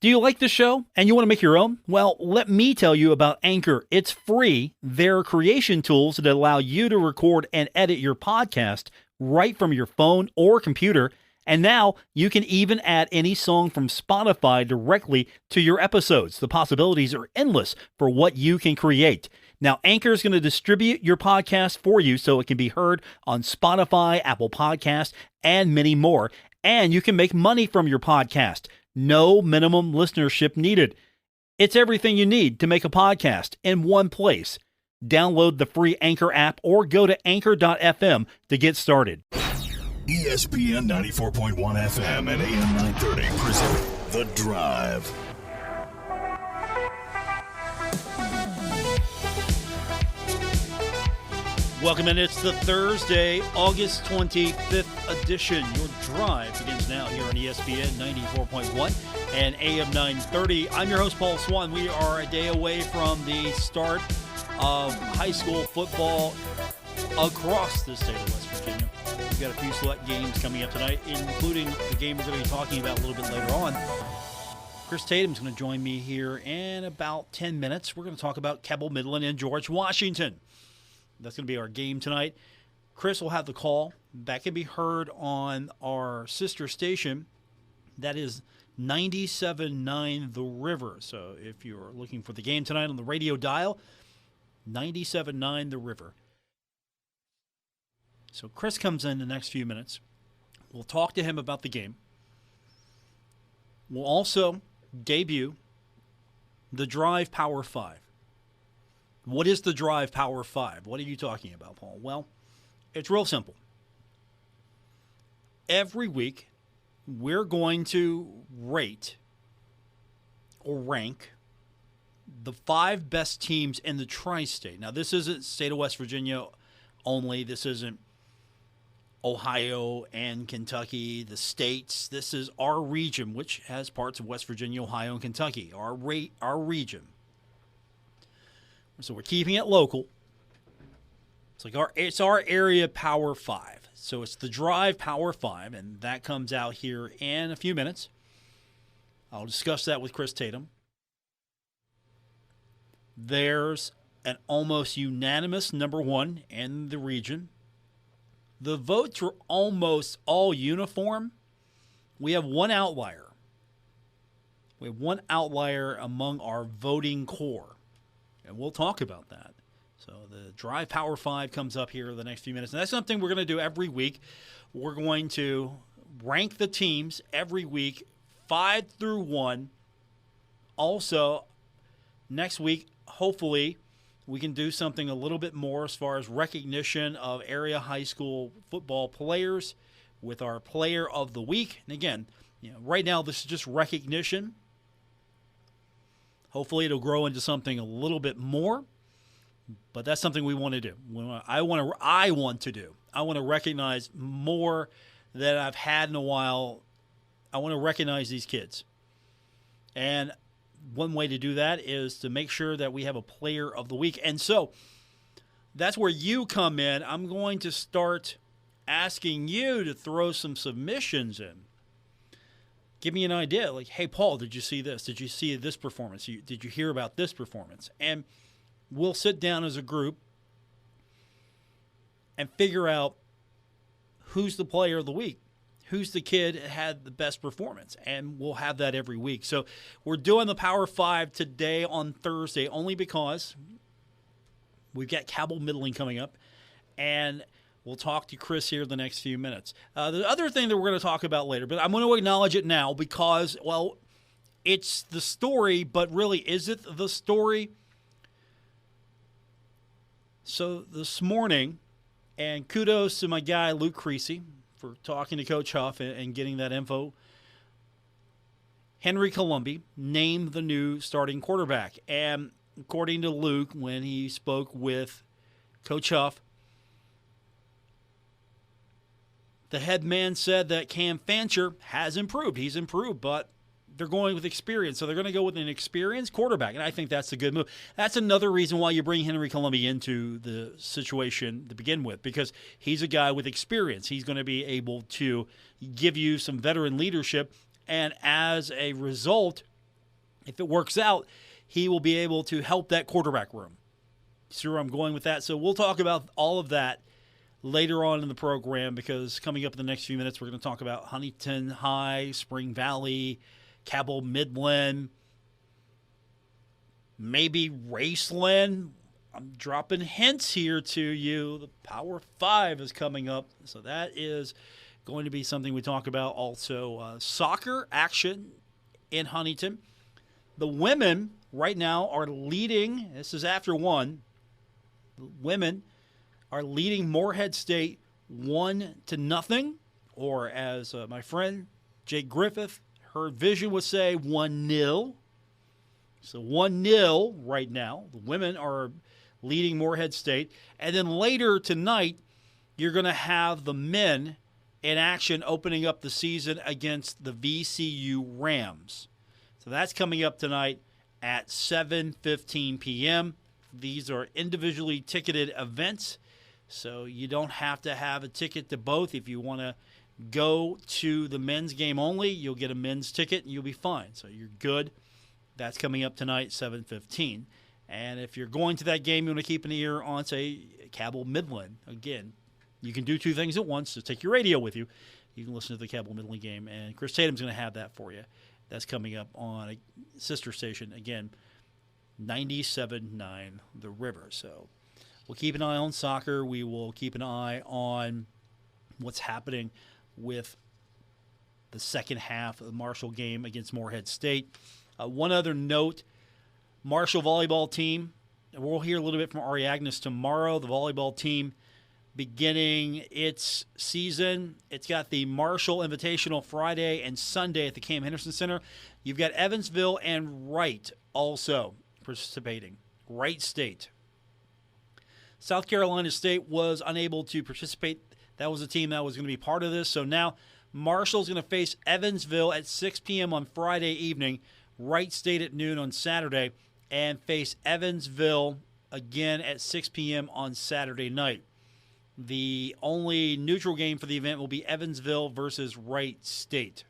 Do you like the show and you want to make your own? Well, let me tell you about Anchor. It's free. They're creation tools that allow you to record and edit your podcast right from your phone or computer. And now you can even add any song from Spotify directly to your episodes. The possibilities are endless for what you can create. Now, Anchor is going to distribute your podcast for you so it can be heard on Spotify, Apple Podcasts, and many more. And you can make money from your podcast. No minimum listenership needed. It's everything you need to make a podcast in one place. Download the free Anchor app or go to anchor.fm to get started. ESPN 94.1 FM and AM 930 present The Drive. Welcome in. It's the Thursday, August 25th edition. Your Drive begins now here on ESPN 94.1 and AM 930. I'm your host, Paul Swann. We are a day away from the start of high school football across the state of West Virginia. We've got a few select games coming up tonight, including the game we're going to be talking about a little bit later on. Chris Tatum's going to join me here in about 10 minutes. We're going to talk about Cabell Midland and George Washington. That's going to be our game tonight. Chris will have the call. That can be heard on our sister station. That is 97.9 The River. So if you're looking for the game tonight on the radio dial, 97.9 The River. So Chris comes in the next few minutes. We'll talk to him about the game. We'll also debut the Drive Power 5. What is the Drive Power 5? What are you talking about, Paul? Well, it's real simple. Every week, we're going to rate or rank the 5 best teams in the tri-state. Now, this isn't state of West Virginia only. This isn't Ohio and Kentucky, the states. This is our region, which has parts of West Virginia, Ohio, and Kentucky. Our region. So we're keeping it local. It's our area Power 5. So it's the Drive Power 5, and that comes out here in a few minutes. I'll discuss that with Chris Tatum. There's an almost unanimous number 1 in the region. The votes were almost all uniform. We have one outlier. We have one outlier among our voting core. And we'll talk about that. So the Drive Power 5 comes up here in the next few minutes. And that's something we're going to do every week. We're going to rank the teams every week, 5 through 1. Also, next week, hopefully, we can do something a little bit more as far as recognition of area high school football players with our Player of the Week. And again, right now this is just recognition. Hopefully it'll grow into something a little bit more, but that's something we want to do. I want to recognize more than I've had in a while. I want to recognize these kids. And one way to do that is to make sure that we have a Player of the Week. And so that's where you come in. I'm going to start asking you to throw some submissions in. Give me an idea. Like, hey, Paul, did you see this? Did you see this performance? Did you hear about this performance? And we'll sit down as a group and figure out who's the Player of the Week. Who's the kid that had the best performance? And we'll have that every week. So we're doing the Power 5 today on Thursday only because we've got Cabell Midland coming up. And we'll talk to Chris here in the next few minutes. The other thing that we're going to talk about later, but I'm going to acknowledge it now because, well, it's the story, but really, is it the story? So this morning, and kudos to my guy, Luke Creasy, for talking to Coach Huff and getting that info. Henry Colombi named the new starting quarterback. And according to Luke, when he spoke with Coach Huff, the head man said that Cam Fancher has improved. He's improved, but they're going with experience. So they're going to go with an experienced quarterback, and I think that's a good move. That's another reason why you bring Henry Colombi into the situation to begin with, because he's a guy with experience. He's going to be able to give you some veteran leadership, and as a result, if it works out, he will be able to help that quarterback room. See where I'm going with that? So we'll talk about all of that later on in the program, because coming up in the next few minutes, we're going to talk about Huntington High, Spring Valley, Cabell Midland, maybe Raceland. I'm dropping hints here to you. The Power 5 is coming up, so that is going to be something we talk about. Also, soccer action in Huntington. The women right now are leading. This is after one. The women are leading Morehead State 1-0, or as my friend Jake Griffith, her vision would say, 1-0. So 1-0 right now. The women are leading Morehead State. And then later tonight, you're going to have the men in action opening up the season against the VCU Rams. So that's coming up tonight at 7:15 p.m. These are individually ticketed events, so you don't have to have a ticket to both. If you want to go to the men's game only, you'll get a men's ticket and you'll be fine. So you're good. That's coming up tonight, 7:15. And if you're going to that game, you want to keep an ear on, say, Cabell Midland. Again, you can do two things at once. So take your radio with you. You can listen to the Cabell Midland game, and Chris Tatum's going to have that for you. That's coming up on a sister station, again, 97.9 The River. So we'll keep an eye on soccer. We will keep an eye on what's happening with the second half of the Marshall game against Morehead State. One other note, Marshall volleyball team, we'll hear a little bit from Ari Agnes tomorrow. The volleyball team beginning its season. It's got the Marshall Invitational Friday and Sunday at the Cam Henderson Center. You've got Evansville and Wright also participating. Wright State. South Carolina State was unable to participate. That was a team that was going to be part of this. So now Marshall's going to face Evansville at 6 p.m. on Friday evening, Wright State at noon on Saturday, and face Evansville again at 6 p.m. on Saturday night. The only neutral game for the event will be Evansville versus Wright State.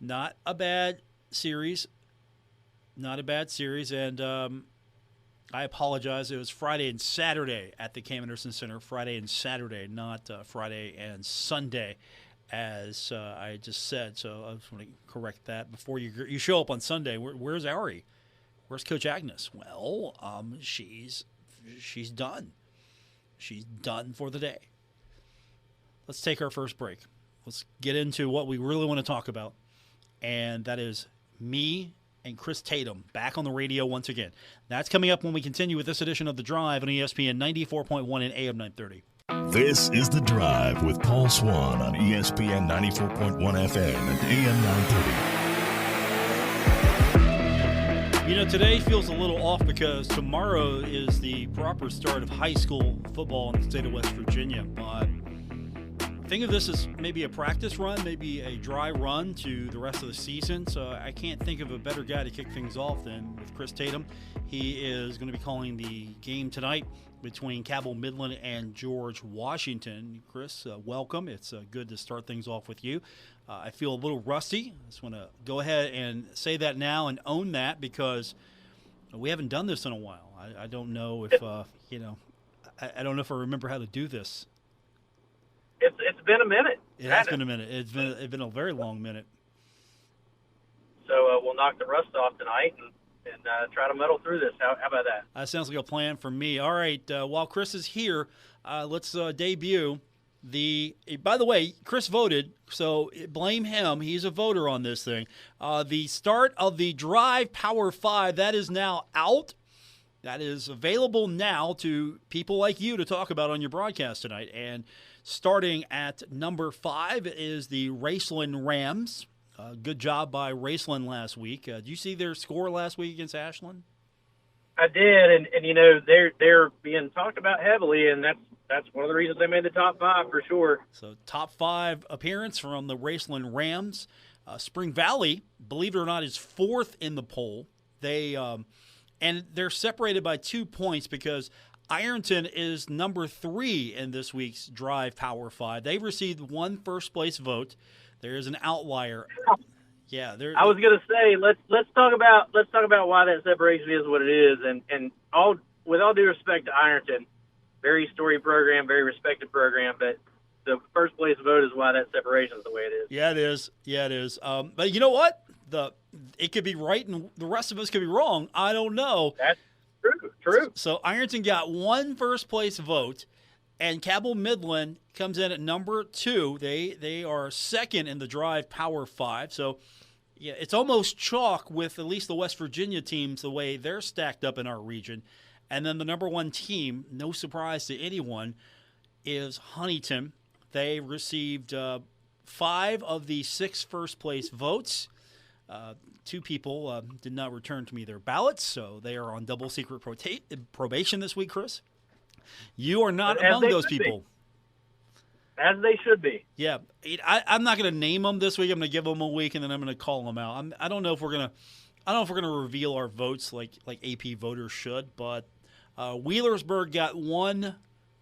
Not a bad series. Not a bad series. And I apologize. It was Friday and Saturday at the Cam Henderson Center. Friday and Saturday, not Friday and Sunday, as I just said. So I just want to correct that before you show up on Sunday. Where's Ari? Where's Coach Agnes? Well, she's done. She's done for the day. Let's take our first break. Let's get into what we really want to talk about, and that is me and Chris Tatum back on the radio once again. That's coming up when we continue with this edition of The Drive on ESPN 94.1 and AM 930. This is The Drive with Paul Swann on ESPN 94.1 FM and AM 930. You know, today feels a little off because tomorrow is the proper start of high school football in the state of West Virginia. But think of this as maybe a practice run, maybe a dry run to the rest of the season. So I can't think of a better guy to kick things off than with Chris Tatum. He is going to be calling the game tonight between Cabell Midland and George Washington. Chris, welcome. It's good to start things off with you. I feel a little rusty. I just want to go ahead and say that now and own that, because we haven't done this in a while. I don't know if, I don't know if I remember how to do this. It's been a minute. It has been a minute. It's been a very long minute. So we'll knock the rust off tonight and try to muddle through this. How about that? That sounds like a plan for me. All right, while Chris is here, let's debut by the way, Chris voted, so blame him. He's a voter on this thing. The start of the Drive Power 5, that is now out. That is available now to people like you to talk about on your broadcast tonight. And starting at number 5 is the Raceland Rams. Good job by Raceland last week. Did you see their score last week against Ashland? I did, and you know, they're being talked about heavily, and that's one of the reasons they made the top 5 for sure. So top 5 appearance from the Raceland Rams. Spring Valley, believe it or not, is 4th in the poll. And they're separated by 2 points because Ironton is number 3 in this week's Drive Power 5. They've received one first-place vote. There is an outlier. Yeah, I was going to say let's talk about why that separation is what it is, and all with all due respect to Ironton, very storied program, very respected program, but the first place vote is why that separation is the way it is. Yeah, it is. Yeah, it is. But you know what? It could be right, and the rest of us could be wrong. I don't know. That's true. True. So Ironton got one first place vote, and Cabell Midland comes in at number 2. They are second in the Drive Power 5. So yeah, it's almost chalk with at least the West Virginia teams the way they're stacked up in our region. And then the number 1 team, no surprise to anyone, is Huntington. They received 5 of the 6 first-place votes. 2 people did not return to me their ballots, so they are on double secret probation this week, Chris. You are not among those people. As they should be. Yeah. I'm not going to name them this week. I'm going to give them a week, and then I'm going to call them out. I don't know if we're going to reveal our votes like AP voters should, but Wheelersburg got one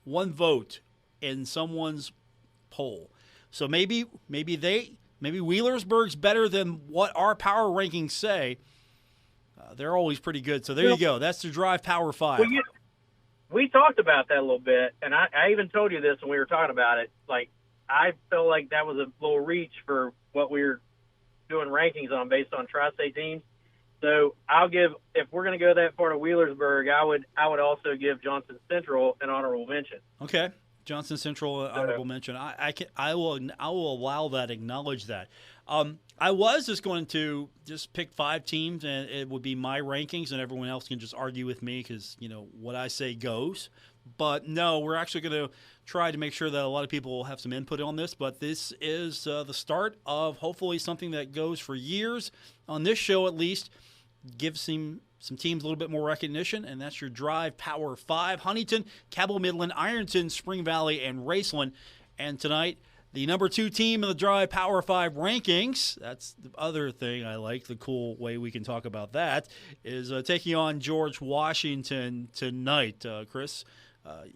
vote in someone's poll. So maybe Wheelersburg's better than what our power rankings say. They're always pretty good. So there you go. That's the Drive Power 5. Well, we talked about that a little bit, and I even told you this when we were talking about it. Like, I felt like that was a little reach for what we were doing rankings on based on tri-state teams. So if we're going to go that far to Wheelersburg, I would also give Johnson Central an honorable mention. Okay. Johnson Central honorable mention. I will allow that, acknowledge that. I was just going to just pick 5 teams, and it would be my rankings, and everyone else can just argue with me because what I say goes. But no, we're actually going to try to make sure that a lot of people will have some input on this. But this is the start of hopefully something that goes for years on this show, at least. Give some teams a little bit more recognition, and that's your Drive Power 5. Huntington, Cabell Midland, Ironton, Spring Valley, and Raceland. And tonight, the number 2 team in the Drive Power 5 rankings, that's the other thing I like, the cool way we can talk about that, is taking on George Washington tonight. Chris,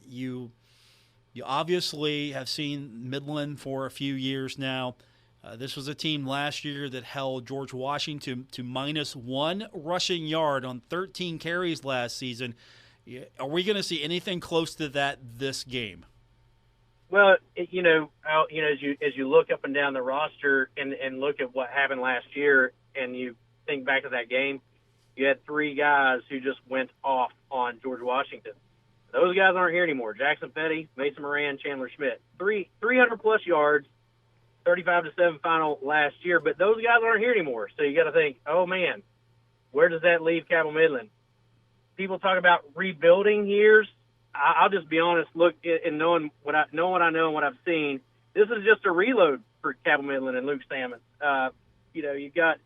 you obviously have seen Midland for a few years now. This was a team last year that held George Washington to -1 rushing yard on 13 carries last season. Are we going to see anything close to that this game? Well, as you look up and down the roster and look at what happened last year, and you think back to that game, you had 3 guys who just went off on George Washington. Those guys aren't here anymore. Jackson Petty, Mason Moran, Chandler Schmidt, 300-plus yards. 35-7 final last year, but those guys aren't here anymore. So you got to think, oh man, where does that leave Cabell Midland? People talk about rebuilding years. I'll just be honest. Look, in knowing what I know and what I've seen, this is just a reload for Cabell Midland and Luke Salmon. You've got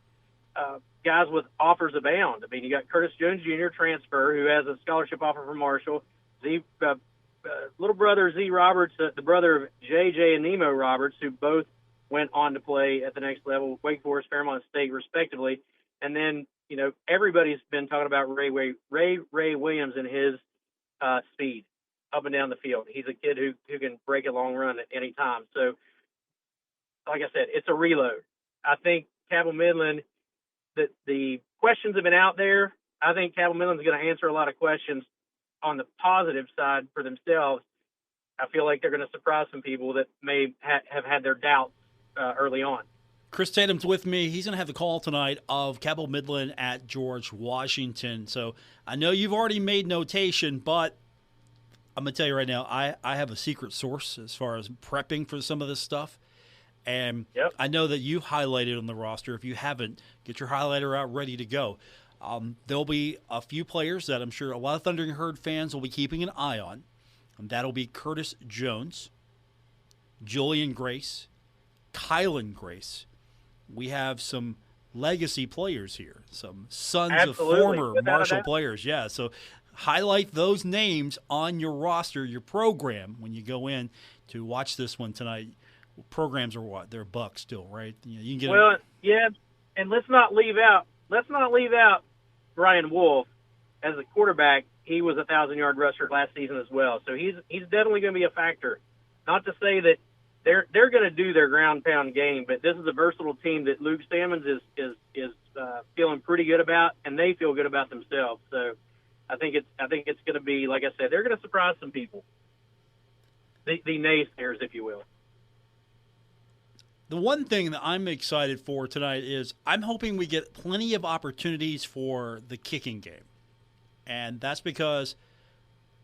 guys with offers abound. I mean, you got Curtis Jones Jr. transfer who has a scholarship offer from Marshall. Little brother Z Roberts, the brother of JJ and Nemo Roberts, who both went on to play at the next level, Wake Forest, Fairmont State, respectively. And then, everybody's been talking about Ray Williams and his speed up and down the field. He's a kid who can break a long run at any time. So, like I said, it's a reload. I think Cabell Midland, the questions have been out there. I think Cabell Midland's going to answer a lot of questions on the positive side for themselves. I feel like they're going to surprise some people that may have had their doubts early on. Chris Tatum's with me. He's going to have the call tonight of Cabell Midland at George Washington. So I know you've already made notation, but I'm going to tell you right now, I have a secret source as far as prepping for some of this stuff. And yep. I know that you've highlighted on the roster. If you haven't, get your highlighter out ready to go. There'll be a few players that I'm sure a lot of Thundering Herd fans will be keeping an eye on. And that'll be Curtis Jones, Julian Grace, Kylan Grace. We have some legacy players here, some sons Absolutely. of former Without Marshall players. Yeah, so highlight those names on your roster, your program, when you go in to watch this one tonight. Programs are what? They're $1 still, right? You can get yeah, and let's not leave out Brian Wolf as a quarterback. He was a 1,000-yard rusher last season as well, so he's definitely going to be a factor. Not to say that they're going to do their ground pound game, but this is a versatile team that Luke Salmons is feeling pretty good about, and they feel good about themselves. So I think it's going to be, like I said, they're going to surprise some people, the naysayers, if you will. The one thing that I'm excited for tonight is I'm hoping we get plenty of opportunities for the kicking game. And that's because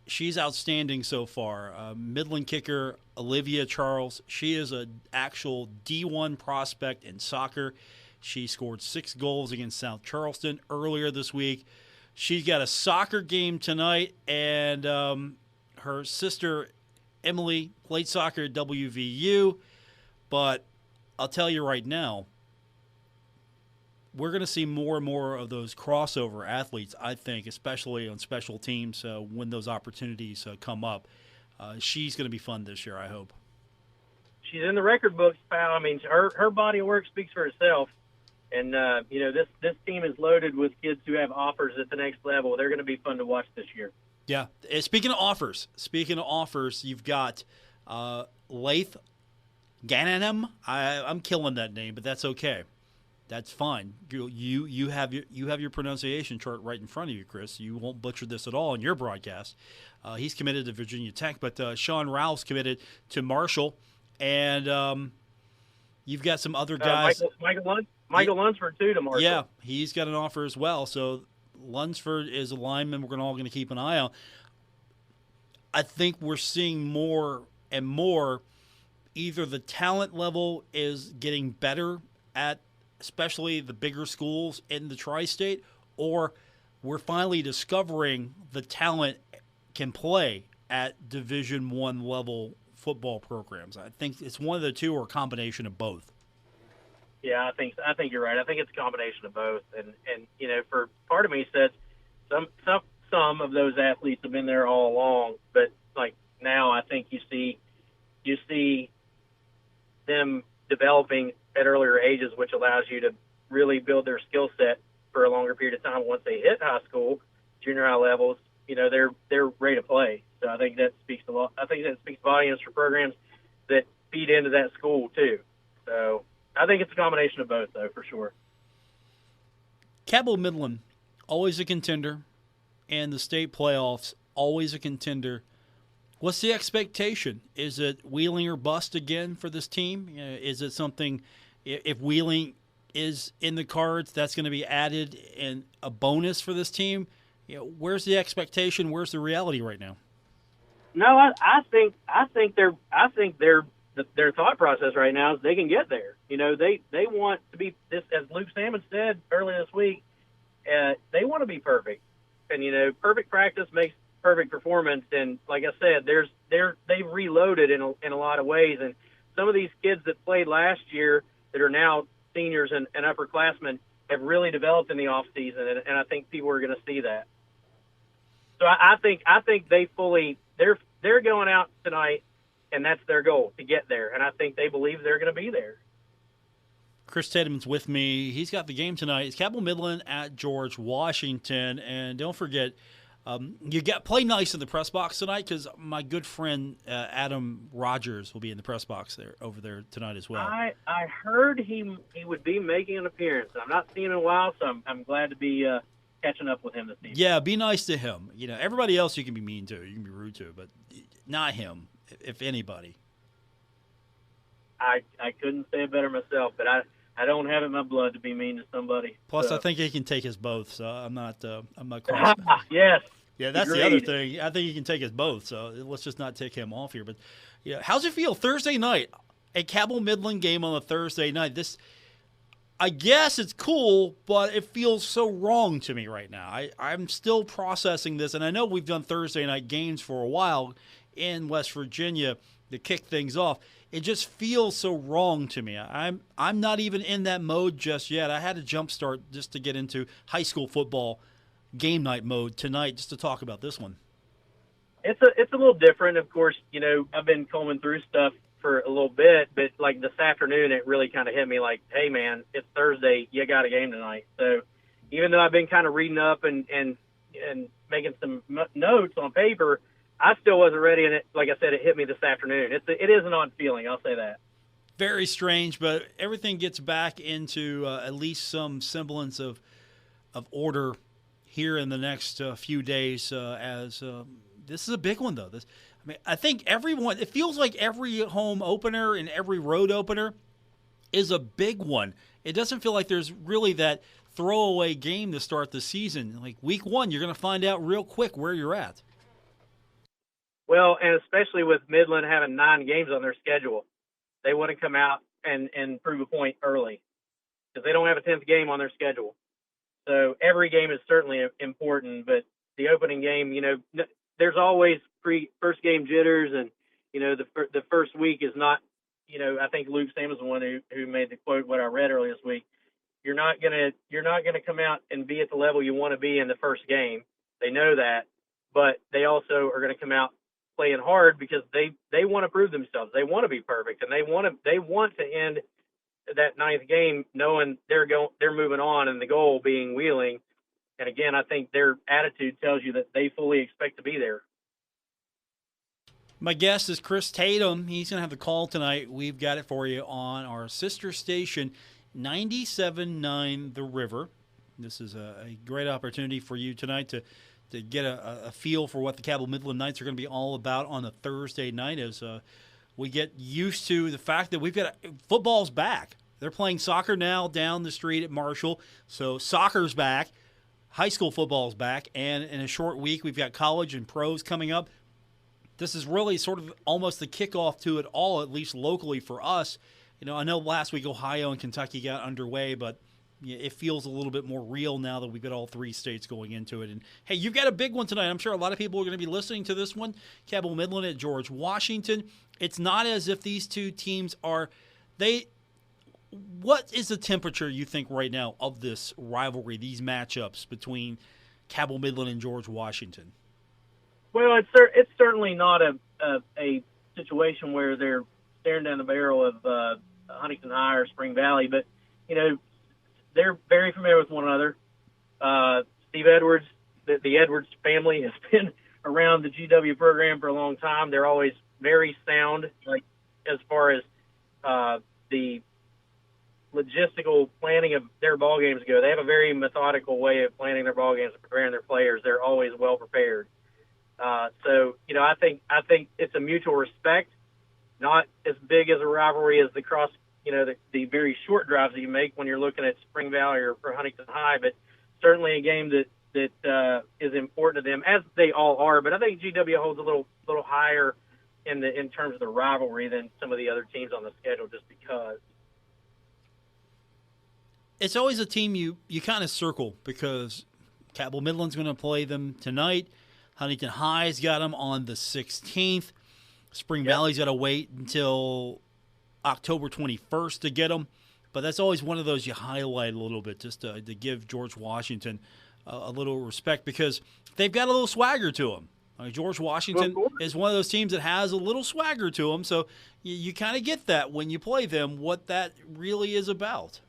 she's outstanding so far. Midland kicker Olivia Charles, she is an actual D1 prospect in soccer. She scored 6 goals against South Charleston earlier this week. She's got a soccer game tonight, and her sister Emily played soccer at WVU, but I'll tell you right now, we're going to see more and more of those crossover athletes, I think, especially on special teams when those opportunities come up. She's going to be fun this year, I hope. She's in the record books, pal. I mean, her body of work speaks for itself. And, this team is loaded with kids who have offers at the next level. They're going to be fun to watch this year. Yeah. Speaking of offers, you've got Laith Gananam. I'm killing that name, but that's okay. That's fine. You have your pronunciation chart right in front of you, Chris. You won't butcher this at all in your broadcast. He's committed to Virginia Tech, but Sean Rouse committed to Marshall, and you've got some other guys. Michael Lunsford too to Marshall. Yeah, he's got an offer as well. So Lunsford is a lineman we're all going to keep an eye on. I think we're seeing more and more. Either the talent level is getting better at especially the bigger schools in the tri-state, or we're finally discovering the talent can play at Division I level football programs. I think it's one of the two or a combination of both. Yeah, I think you're right. I think it's a combination of both. And for part of me says some of those athletes have been there all along, but like now I think you see them developing at earlier ages, which allows you to really build their skill set for a longer period of time. Once they hit high school, junior high levels, they're ready to play. So I think that speaks a lot. I think that speaks volumes for programs that feed into that school too. So I think it's a combination of both, though, for sure. Cabell Midland, always a contender, and the state playoffs, always a contender. What's the expectation? Is it Wheeling or bust again for this team? Is it something, if Wheeling is in the cards, that's going to be added and a bonus for this team? Where's the expectation? Where's the reality right now? No, I think their thought process right now is they can get there. They want to be this, as Luke Salmon said earlier this week. They want to be perfect, and perfect practice makes perfect performance. And like I said, they've reloaded in a lot of ways. And some of these kids that played last year that are now seniors and upperclassmen have really developed in the off season. And I think people are going to see that. So I think they're going out tonight, and that's their goal, to get there. And I think they believe they're going to be there. Chris Tatum's with me. He's got the game tonight. It's Cabell Midland at George Washington. And don't forget, you play nice in the press box tonight, because my good friend Adam Rogers will be in the press box over there tonight as well. I heard he would be making an appearance. I'm not seeing him in a while, so I'm glad to be catching up with him this evening. Yeah, be nice to him. Everybody else you can be mean to, you can be rude to, but not him, if anybody. I couldn't say it better myself, but I don't have it in my blood to be mean to somebody. Plus, I think he can take us both, so I'm not cross. Yes. Yeah, that's agreed. The other thing. I think he can take us both, so let's just not take him off here. But how's it feel Thursday night? A Cabell Midland game on a Thursday night. This, I guess it's cool, but it feels so wrong to me right now. I'm still processing this, and I know we've done Thursday night games for a while in West Virginia to kick things off. It just feels so wrong to me. I'm not even in that mode just yet. I had to jumpstart just to get into high school football game night mode tonight just to talk about this one. It's a little different, of course. I've been combing through stuff for a little bit, but like this afternoon, it really kind of hit me like, hey man, it's Thursday, you got a game tonight. So even though I've been kind of reading up and making some notes on paper, I still wasn't ready, and like I said, it hit me this afternoon. It is an odd feeling, I'll say that. Very strange, but everything gets back into at least some semblance of order here in the next few days. As this is a big one, though. I think everyone. It feels like every home opener and every road opener is a big one. It doesn't feel like there's really that throwaway game to start the season. Like week one, you're going to find out real quick where you're at. Well, and especially with Midland having 9 games on their schedule, they want to come out and prove a point early because they don't have a 10th game on their schedule. So every game is certainly important, but the opening game, there's always first game jitters, and the first week is not. I think Luke Sam was the one who made the quote what I read earlier this week. You're not gonna come out and be at the level you want to be in the first game. They know that, but they also are going to come out playing hard because they want to prove themselves. They want to be perfect, and they want to end that 9th game knowing they're moving on, and the goal being Wheeling. And again, I think their attitude tells you that they fully expect to be there. My guest is Chris Tatum. He's going to have the call tonight. We've got it for you on our sister station, 97.9 The River. This is a great opportunity for you tonight to get a feel for what the Cabell Midland Knights are going to be all about on a Thursday night as we get used to the fact that we've got football's back. They're playing soccer now down the street at Marshall, so soccer's back. High school football's back, and in a short week, we've got college and pros coming up. This is really sort of almost the kickoff to it all, at least locally for us. I know last week Ohio and Kentucky got underway, but it feels a little bit more real now that we've got all 3 states going into it. And, hey, you've got a big one tonight. I'm sure a lot of people are going to be listening to this one. Cabell Midland at George Washington. It's not as if these two teams are – what is the temperature, you think, right now of this rivalry, these matchups between Cabell Midland and George Washington? Well, it's certainly not a situation where they're staring down the barrel of Huntington High or Spring Valley, but, they're very familiar with one another. Steve Edwards, the Edwards family has been around the GW program for a long time. They're always very sound, like as far as the logistical planning of their ball games go. They have a very methodical way of planning their ball games and preparing their players. They're always well prepared. So I think it's a mutual respect, not as big as a rivalry as the the very short drives that you make when you're looking at Spring Valley or Huntington High, but certainly a game that is important to them, as they all are. But I think GW holds a little higher in terms of the rivalry than some of the other teams on the schedule, just because. It's always a team you kind of circle because Cabell Midland's going to play them tonight. Huntington High's got them on the 16th. Spring Valley's got to wait until October 21st to get them, but that's always one of those you highlight a little bit just to give George Washington a little respect because they've got a little swagger to them. George Washington is one of those teams that has a little swagger to them, so you kind of get that when you play them, what that really is about.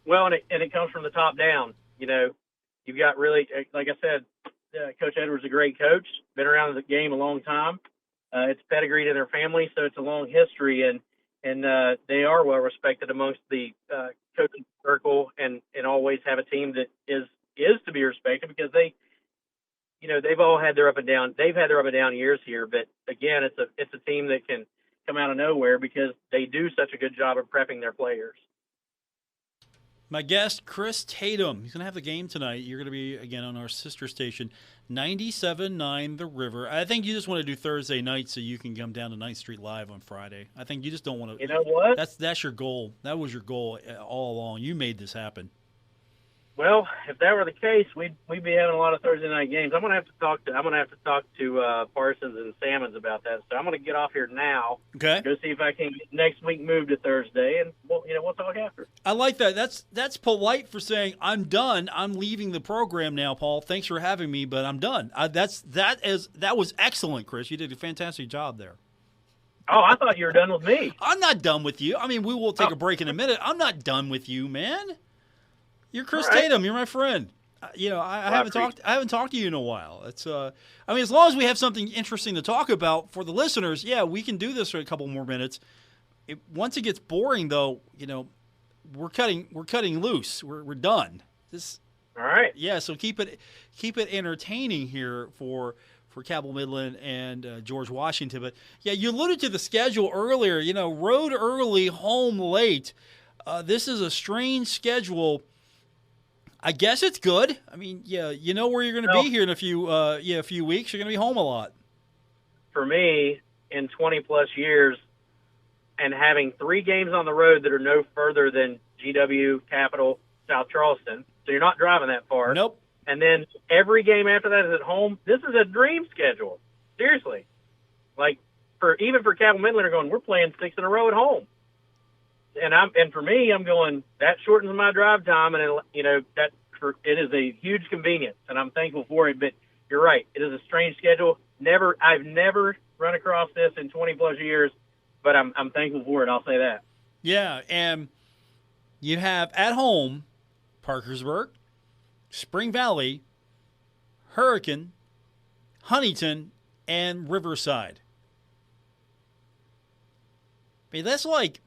Well, and it comes from the top down. You've got really, like I said, Coach Edwards is a great coach, been around the game a long time. It's pedigreed in their family, so it's a long history, and they are well respected amongst the coaching circle, and always have a team that is to be respected because they've all had their up and down. They've had their up and down years here, but again, it's a team that can come out of nowhere because they do such a good job of prepping their players. My guest, Chris Tatum. He's going to have the game tonight. You're going to be, again, on our sister station, 97.9 The River. I think you just want to do Thursday night so you can come down to 9th Street Live on Friday. I think you just don't want to. You know what? That's your goal. That was your goal all along. You made this happen. Well, if that were the case, we'd be having a lot of Thursday night games. I'm gonna have to talk to Parsons and Salmons about that. So I'm gonna get off here now. Okay. Go see if I can get next week move to Thursday, and we'll talk after. I like that. That's polite for saying I'm done. I'm leaving the program now, Paul. Thanks for having me, but I'm done. That was excellent, Chris. You did a fantastic job there. Oh, I thought you were done with me. I'm not done with you. I mean, we will take a break in a minute. I'm not done with you, man. You're Chris Tatum. You're my friend. I haven't talked to you in a while. It's as long as we have something interesting to talk about for the listeners, yeah, we can do this for a couple more minutes. Once it gets boring, though, we're cutting loose. We're done. All right. Yeah, so keep it entertaining here for Cabell Midland and George Washington. But yeah, you alluded to the schedule earlier. Road early, home late. This is a strange schedule. I guess it's good. I mean, yeah, you know where you're going to be here in a few weeks. You're going to be home a lot. For me, in 20-plus years, and having 3 games on the road that are no further than GW, Capital, South Charleston, so you're not driving that far. Nope. And then every game after that is at home. This is a dream schedule. Seriously. Like, even for Cabell Midland, are going, we're playing 6 in a row at home. And for me, I'm going, that shortens my drive time, and it is a huge convenience, and I'm thankful for it. But you're right, it is a strange schedule. I've never run across this in 20+ years, but I'm thankful for it. I'll say that. Yeah, and you have at home Parkersburg, Spring Valley, Hurricane, Huntington, and Riverside. I mean, that's like.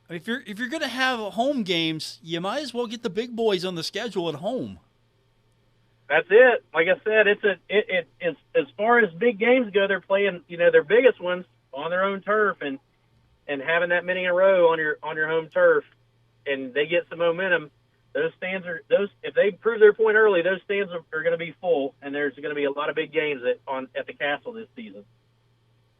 If you're going to have home games, you might as well get the big boys on the schedule at home. That's it. Like I said, it's as far as big games go, they're playing their biggest ones on their own turf, and having that many in a row on your home turf, and they get some momentum. Those stands if they prove their point early, those stands are going to be full, and there's going to be a lot of big games at the Castle this season.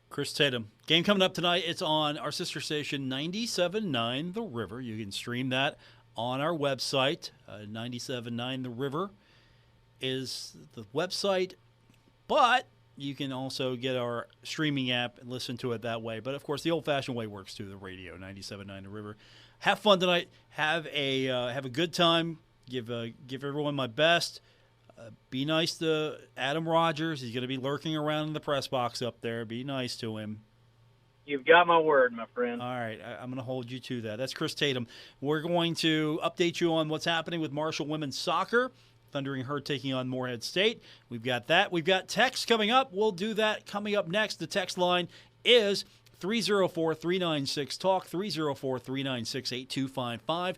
Chris Tatum. Game coming up tonight. It's on our sister station, 97.9 The River. You can stream that on our website. 97.9 The River is the website, but you can also get our streaming app and listen to it that way. But, of course, the old-fashioned way works too, the radio, 97.9 The River. Have fun tonight. Have a good time. Give everyone my best. Be nice to Adam Rogers. He's going to be lurking around in the press box up there. Be nice to him. You've got my word, my friend. All right. I'm going to hold you to that. That's Chris Tatum. We're going to update you on what's happening with Marshall women's soccer. Thundering Herd taking on Morehead State. We've got that. We've got text coming up. We'll do that coming up next. The text line is 304-396-TALK, 304-396-8255.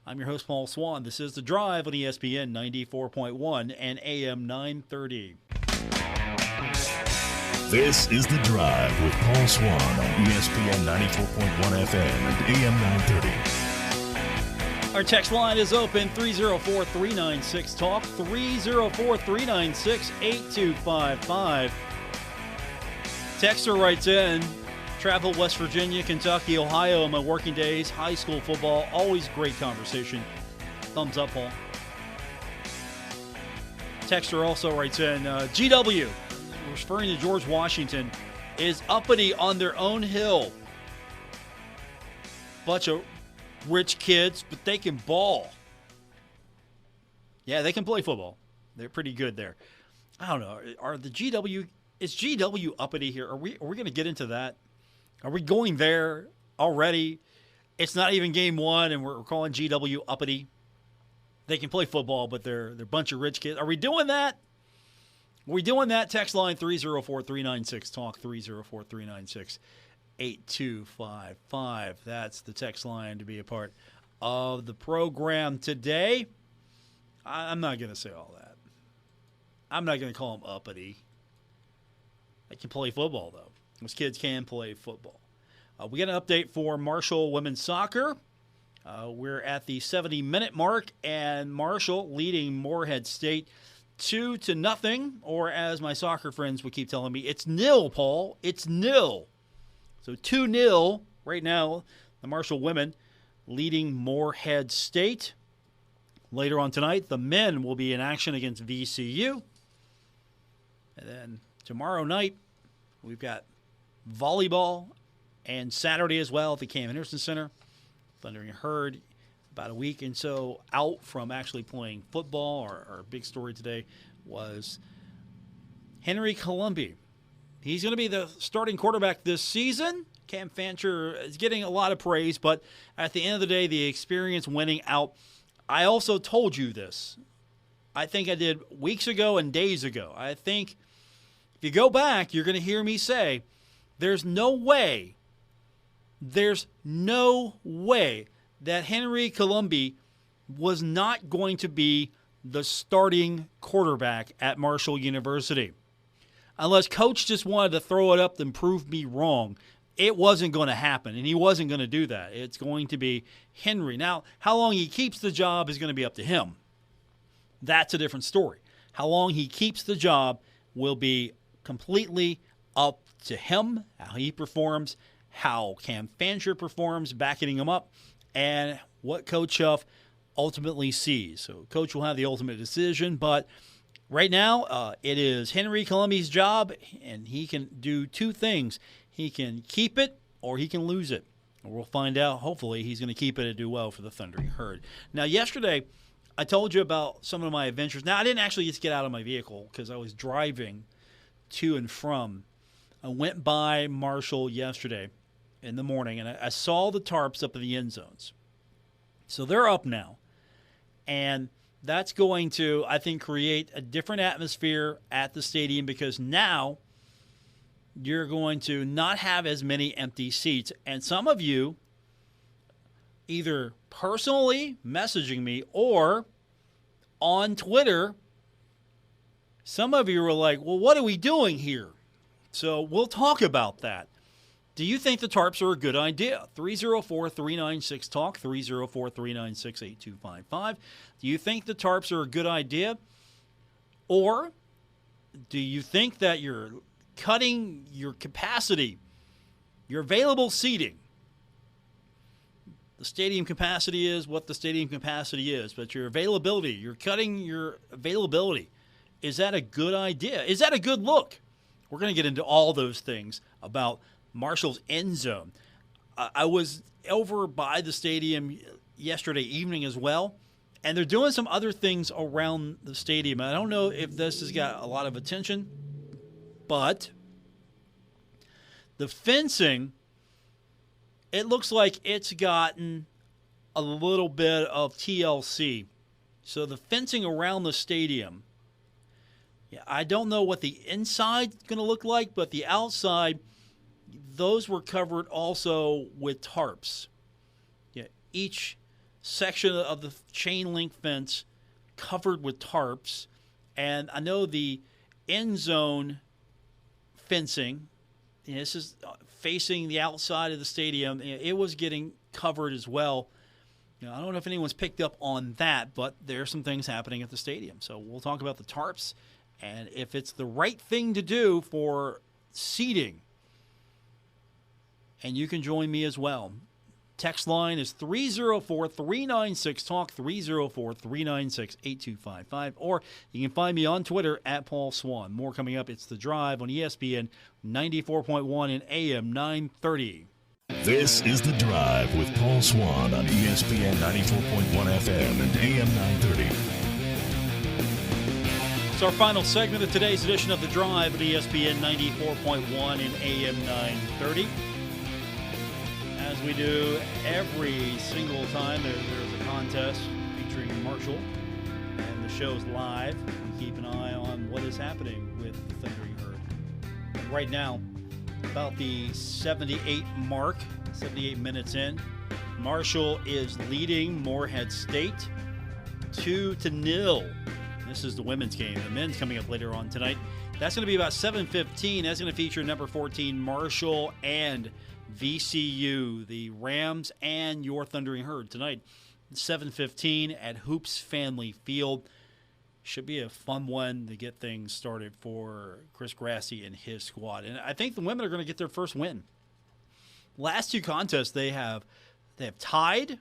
I'm your host, Paul Swann. This is The Drive on ESPN 94.1 and AM 930. This is The Drive with Paul Swann on ESPN 94.1 FM and AM 930. Our text line is open, 304-396-TALK, 304-396-8255. Texter writes in, travel West Virginia, Kentucky, Ohio on my working days, high school football, always great conversation. Thumbs up, Paul. Texter also writes in, GW, referring to George Washington, is uppity on their own hill. Bunch of rich kids, but they can ball. Yeah, they can play football. They're pretty good there. I don't know. Is GW uppity here? Are we going to get into that? Are we going there already? It's not even game one, and we're calling GW uppity. They can play football, but they're a bunch of rich kids. Are we doing that? Are we doing that? Text line 304-396-TALK, 304-396-8255. That's the text line to be a part of the program today. I'm not going to say all that. I'm not going to call them uppity. They can play football, though. Those kids can play football. We got an update for Marshall women's soccer. We're at the 70-minute mark, and Marshall leading Morehead State 2-0, or as my soccer friends would keep telling me, it's nil, Paul. It's nil. So 2-0 right now, the Marshall women leading Morehead State. Later on tonight, the men will be in action against VCU. And then tomorrow night, we've got volleyball, and Saturday as well at the Cam Henderson Center. Thundering Herd, about a week and so out from actually playing football. Our big story today was Henry Columby. He's going to be the starting quarterback this season. Cam Fancher is getting a lot of praise, but at the end of the day, the experience winning out I also told you this. I think I did weeks ago and days ago. I think if you go back, you're going to hear me say there's no way that Henry Colombi was not going to be the starting quarterback at Marshall University. Unless Coach just wanted to throw it up and prove me wrong, it wasn't going to happen, and he wasn't going to do that. It's going to be Henry. Now, how long he keeps the job is going to be up to him. That's a different story. How long he keeps the job will be completely up to him, how he performs, how Cam Fancher performs, backing him up, and what Coach Huff ultimately sees. So Coach will have the ultimate decision, but right now it is Henry Colombi's job, and he can do two things. He can keep it or he can lose it. We'll find out. Hopefully he's going to keep it and do well for the Thundering Herd. Now, yesterday I told you about some of my adventures. Now, I didn't actually just get out of my vehicle because I was driving to and from. I went by Marshall yesterday in the morning, and I saw the tarps up in the end zones. So they're up now. And that's going to, I think, create a different atmosphere at the stadium because now you're going to not have as many empty seats. And some of you, either personally messaging me or on Twitter, some of you were like, well, what are we doing here? So we'll talk about that. Do you think the tarps are a good idea? 304-396-TALK, 304-396-8255. Do you think the tarps are a good idea? Or do you think that you're cutting your capacity, your available seating? The stadium capacity is what the stadium capacity is, but your availability, you're cutting your availability. Is that a good idea? Is that a good look? We're going to get into all those things about Marshall's end zone. I was over by the stadium yesterday evening as well, and they're doing some other things around the stadium. I don't know if this has got a lot of attention, but the fencing, it looks like it's gotten a little bit of TLC. So the fencing around the stadium, yeah, I don't know what the inside's going to look like, but the outside, those were covered also with tarps. Yeah, each section of the chain link fence covered with tarps. And I know the end zone fencing, this is facing the outside of the stadium, it was getting covered as well. I don't know if anyone's picked up on that, but there are some things happening at the stadium. So we'll talk about the tarps and if it's the right thing to do for seating. And you can join me as well. Text line is 304-396-TALK, 304-396-8255. Or you can find me on Twitter at Paul Swann. More coming up. It's The Drive on ESPN 94.1 and AM 930. This is The Drive with Paul Swann on ESPN 94.1 FM and AM 930. It's our final segment of today's edition of The Drive at ESPN 94.1 and AM 930. As we do every single time there's a contest featuring Marshall, and the show's live. We keep an eye on what is happening with the Thundering Herd. Right now, about the 78 mark, 78 minutes in, Marshall is leading Morehead State 2-0. This is the women's game. The men's coming up later on tonight. That's going to be about 7:15. That's going to feature number 14, Marshall, and VCU, the Rams, and your Thundering Herd tonight. 7:15 at Hoops Family Field. Should be a fun one to get things started for Chris Grassi and his squad. And I think the women are going to get their first win. Last two contests they have tied.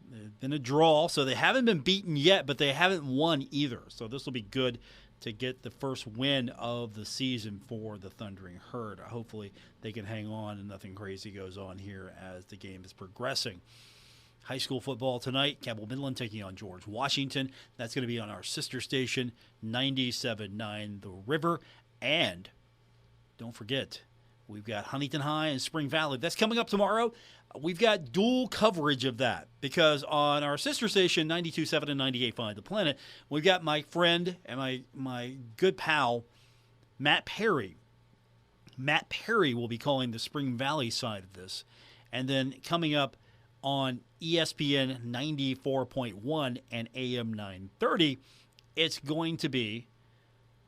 They've been a draw, so they haven't been beaten yet, but they haven't won either. So this will be good to get the first win of the season for the Thundering Herd. Hopefully they can hang on and nothing crazy goes on here as the game is progressing. High school football tonight, Cabell Midland taking on George Washington. That's going to be on our sister station, 97.9 The River. And don't forget, we've got Huntington High and Spring Valley. That's coming up tomorrow. we've got dual coverage of that because on our sister station, 92.7 and 98.5 The Planet, we've got my friend and my good pal, Matt Perry. Matt Perry will be calling the Spring Valley side of this. And then coming up on ESPN 94.1 and AM 930, it's going to be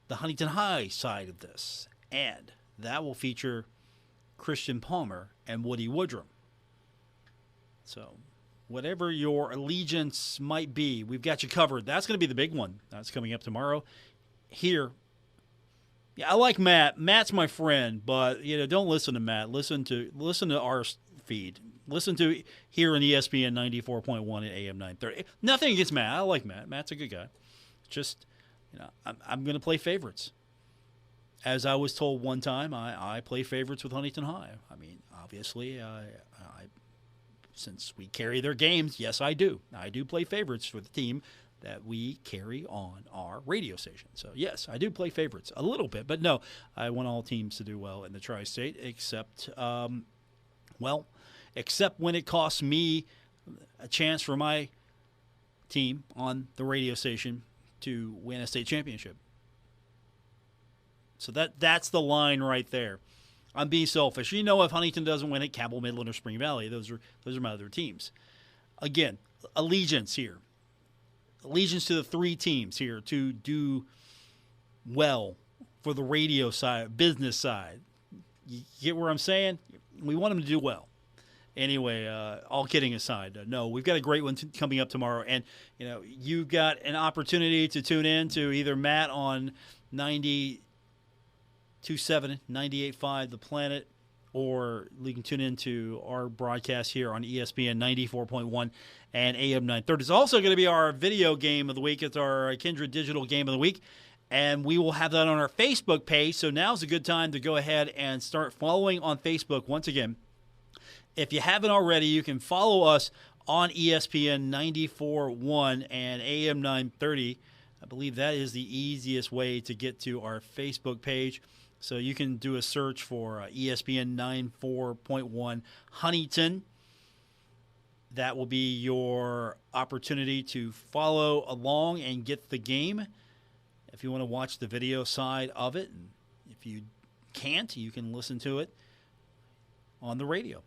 the Huntington High side of this. And that will feature Christian Palmer and Woody Woodrum. So whatever your allegiance might be, we've got you covered. That's going to be the big one. That's coming up tomorrow here. Yeah, I like Matt. Matt's my friend, but don't listen to Matt. Listen to our feed. Listen to here on ESPN 94.1 and AM 930. Nothing against Matt. I like Matt. Matt's a good guy. Just, I'm going to play favorites. As I was told one time, I play favorites with Huntington High. I mean, obviously, since we carry their games, yes, I do. I do play favorites for the team that we carry on our radio station. So, yes, I do play favorites a little bit. But, no, I want all teams to do well in the Tri-State except when it costs me a chance for my team on the radio station to win a state championship. So that's the line right there. I'm being selfish. If Huntington doesn't win it, Cabell Midland or Spring Valley, those are my other teams. Again, allegiance here. Allegiance to the three teams here to do well for the radio side, business side. You get where I'm saying? We want them to do well. Anyway, all kidding aside, no, we've got a great one coming up tomorrow. And, you've got an opportunity to tune in to either Matt on 92.7, 98.5 The Planet, or you can tune into our broadcast here on ESPN 94.1 and AM 930. It's also going to be our video game of the week. It's our Kindred Digital Game of the Week. And we will have that on our Facebook page. So now's a good time to go ahead and start following on Facebook once again. If you haven't already, you can follow us on ESPN 94.1 and AM 930. I believe that is the easiest way to get to our Facebook page. So you can do a search for ESPN 94.1 Huntington. That will be your opportunity to follow along and get the game. If you want to watch the video side of it, and if you can't, you can listen to it on the radio.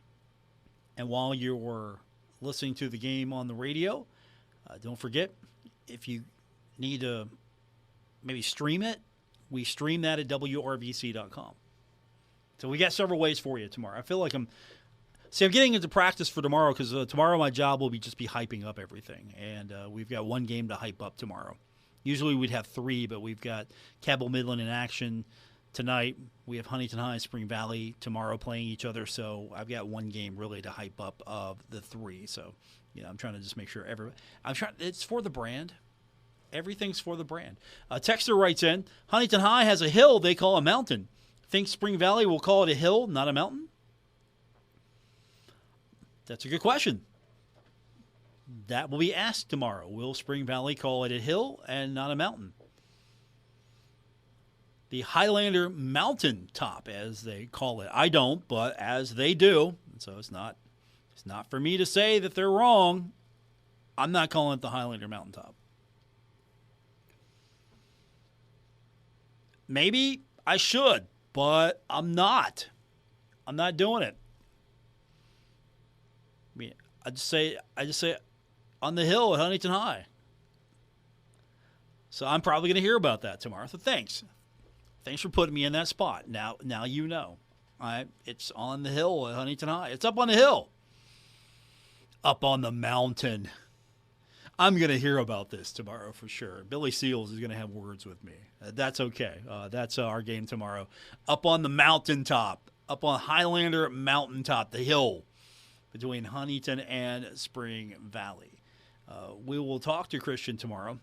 And while you're listening to the game on the radio, don't forget, if you need to maybe stream it, we stream that at WRVC.com. So we got several ways for you tomorrow. I feel like I'm getting into practice for tomorrow because tomorrow my job will be hyping up everything. And we've got one game to hype up tomorrow. Usually we'd have three, but we've got Cabell Midland in action tonight. We have Huntington High and Spring Valley tomorrow playing each other. So I've got one game really to hype up of the three. So, I'm trying to just make sure it's for the brand. Everything's for the brand. Texter writes in, Huntington High has a hill they call a mountain. Think Spring Valley will call it a hill, not a mountain? That's a good question. That will be asked tomorrow. Will Spring Valley call it a hill and not a mountain? The Highlander Mountain Top, as they call it. I don't, but as they do. So it's not for me to say that they're wrong. I'm not calling it the Highlander Mountain Top. Maybe I should, but I'm not. I'm not doing it. I just say on the hill at Huntington High. So I'm probably going to hear about that tomorrow. So thanks. Thanks for putting me in that spot. Now you know. It's on the hill at Huntington High. It's up on the hill. Up on the mountain. I'm going to hear about this tomorrow for sure. Billy Seals is going to have words with me. That's okay. That's our game tomorrow. Up on the mountaintop. Up on Highlander Mountaintop, the hill between Huntington and Spring Valley. We will talk to Christian tomorrow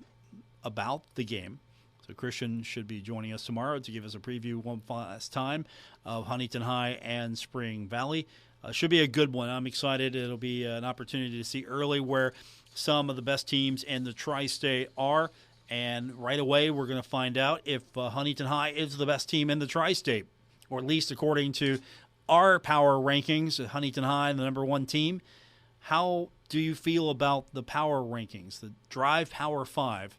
about the game. So Christian should be joining us tomorrow to give us a preview one last time of Huntington High and Spring Valley. Should be a good one. I'm excited. It'll be an opportunity to see early where some of the best teams in the Tri-State are. And right away, we're going to find out if Huntington High is the best team in the Tri-State, or at least according to our power rankings. Huntington High, the number 1 team. How do you feel about the power rankings? The Drive Power 5.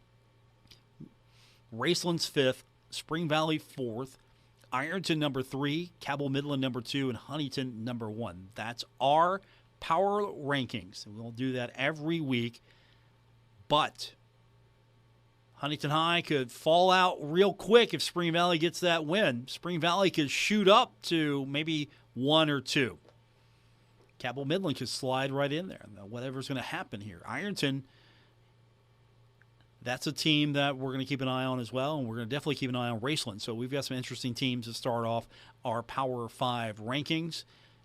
Raceland's 5th, Spring Valley 4th, Ironton number 3, Cabell Midland number 2, and Huntington number 1. That's our power rankings. We'll do that every week. But Huntington High could fall out real quick if Spring Valley gets that win. Spring Valley could shoot up to maybe 1 or 2. Cabell Midland could slide right in there. Whatever's going to happen here. Ironton, that's a team that we're going to keep an eye on as well, and we're going to definitely keep an eye on Raceland. So we've got some interesting teams to start off our Power 5 rankings,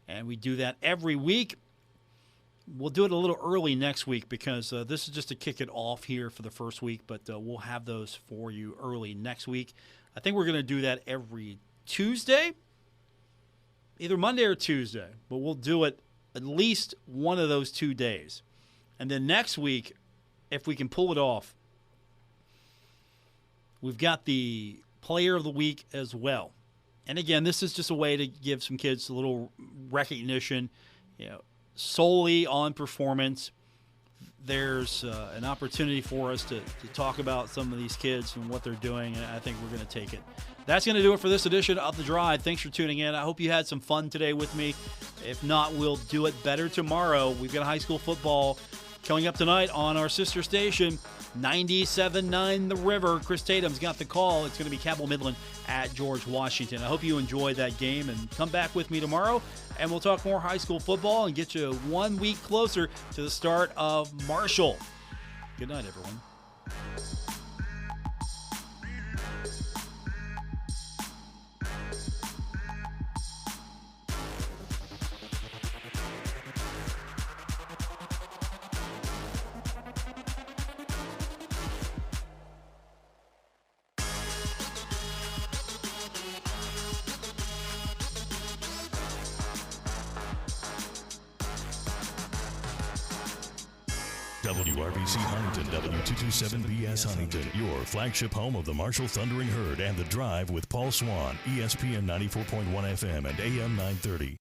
and we do that every week. We'll do it a little early next week because this is just to kick it off here for the first week, but we'll have those for you early next week. I think we're going to do that every Tuesday, either Monday or Tuesday, but we'll do it at least one of those 2 days. And then next week, if we can pull it off, we've got the Player of the Week as well. And again, this is just a way to give some kids a little recognition, solely on performance. There's an opportunity for us to talk about some of these kids and what they're doing, and I think we're going to take it. That's going to do it for this edition of The Drive. Thanks for tuning in. I hope you had some fun today with me. If not, we'll do it better tomorrow. We've got high school football coming up tonight on our sister station, 97.9 The River. Chris Tatum's got the call. It's going to be Cabell Midland at George Washington. I hope you enjoyed that game, and come back with me tomorrow, and we'll talk more high school football and get you 1 week closer to the start of Marshall. Good night, everyone. WRBC Huntington, W227BS Huntington, your flagship home of the Marshall Thundering Herd and The Drive with Paul Swann, ESPN 94.1 FM and AM 930.